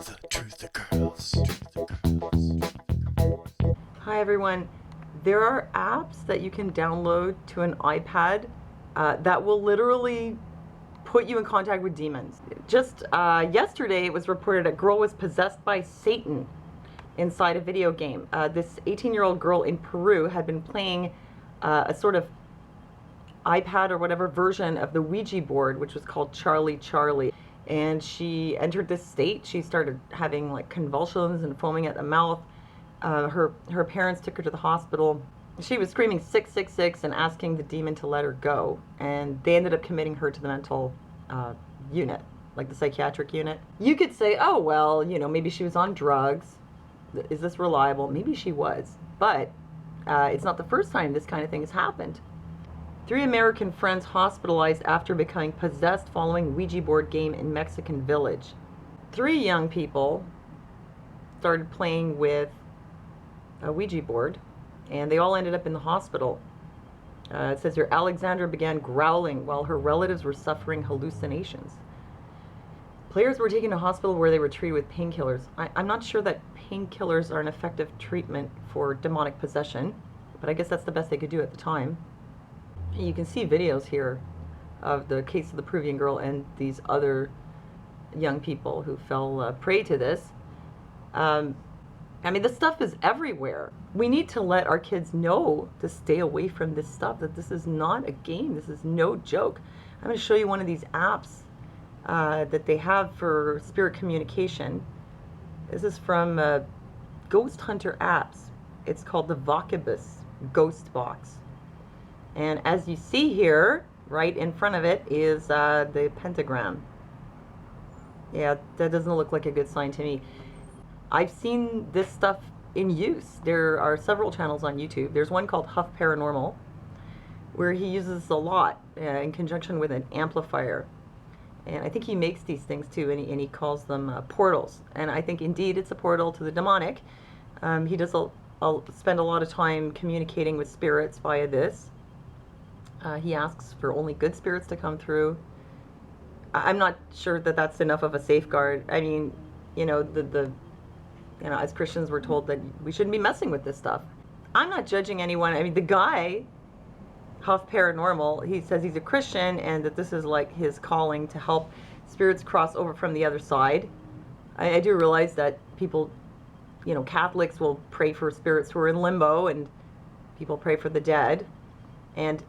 The Truth Girls. Hi everyone. There are apps that you can download to an iPad that will literally put you in contact with demons. Just yesterday it was reported a girl was possessed by Satan inside a video game. This 18-year-old girl in Peru had been playing a sort of iPad or whatever version of the Ouija board, which was called Charlie. And she entered this state. She started having like convulsions and foaming at the mouth. Her parents took her to the hospital. She was screaming 666 and asking the demon to let her go. And they ended up committing her to the mental unit, like the psychiatric unit. You could say, oh, well, you know, maybe she was on drugs. Is this reliable? Maybe she was. But it's not the first time this kind of thing has happened. 3 American friends hospitalized after becoming possessed following Ouija board game in Mexican village. 3 young people started playing with a Ouija board, and they all ended up in the hospital. It says here, Alexandra began growling while her relatives were suffering hallucinations. Players were taken to hospital where they were treated with painkillers. I'm not sure that painkillers are an effective treatment for demonic possession, but I guess that's the best they could do at the time. You can see videos here of the case of the Peruvian girl and these other young people who fell prey to this. I mean, this stuff is everywhere. We need to let our kids know to stay away from this stuff, that this is not a game. This is no joke. I'm going to show you one of these apps that they have for spirit communication. This is from Ghost Hunter Apps. It's called the Vocibus Ghost Box. And as you see here, right in front of it is the pentagram. Yeah, that doesn't look like a good sign to me. I've seen this stuff in use. There are several channels on YouTube. There's one called Huff Paranormal, where he uses this a lot in conjunction with an amplifier. And I think he makes these things too, and he calls them portals. And I think indeed it's a portal to the demonic. He does spend a lot of time communicating with spirits via this. He asks for only good spirits to come through. I'm not sure that that's enough of a safeguard. I mean, you know, as Christians we're told that we shouldn't be messing with this stuff. I'm not judging anyone. I mean, the guy, Huff Paranormal, he says he's a Christian and that this is like his calling to help spirits cross over from the other side. I do realize that people, you know, Catholics will pray for spirits who are in limbo, and people pray for the dead. And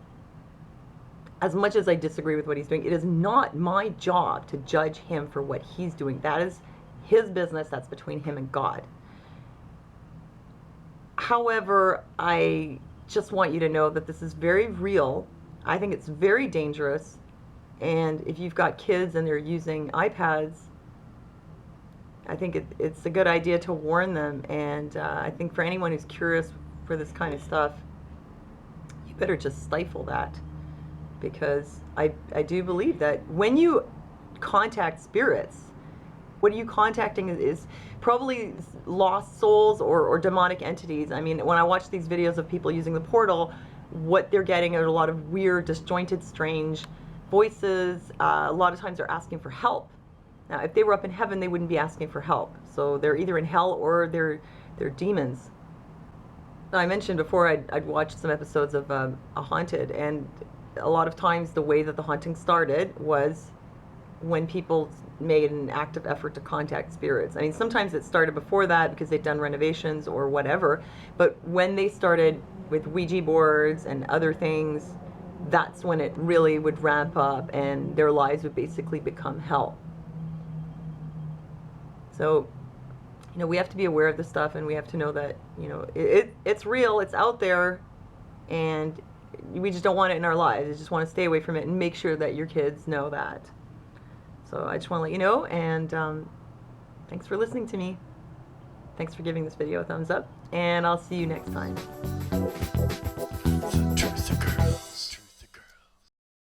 as much as I disagree with what he's doing, it is not my job to judge him for what he's doing. That is his business. That's between him and God. However, I just want you to know that this is very real. I think it's very dangerous. And if you've got kids and they're using iPads, I think it's a good idea to warn them. And I think for anyone who's curious for this kind of stuff, you better just stifle that. Because I do believe that when you contact spirits, what are you contacting is probably lost souls or demonic entities. I mean, when I watch these videos of people using the portal, what they're getting are a lot of weird, disjointed, strange voices. A lot of times they're asking for help. Now, if they were up in heaven, they wouldn't be asking for help. So they're either in hell or they're demons. I mentioned before I'd watched some episodes of A Haunted, and a lot of times the way that the haunting started was when people made an active effort to contact spirits. I mean, sometimes it started before that because they'd done renovations or whatever, but when they started with Ouija boards and other things, that's when it really would ramp up and their lives would basically become hell. So, you know, we have to be aware of this stuff, and we have to know that, you know, it's real, it's out there, and we just don't want it in our lives. We just want to stay away from it and make sure that your kids know that. So I just want to let you know, and thanks for listening to me. Thanks for giving this video a thumbs up, and I'll see you next time. The Truth Girls.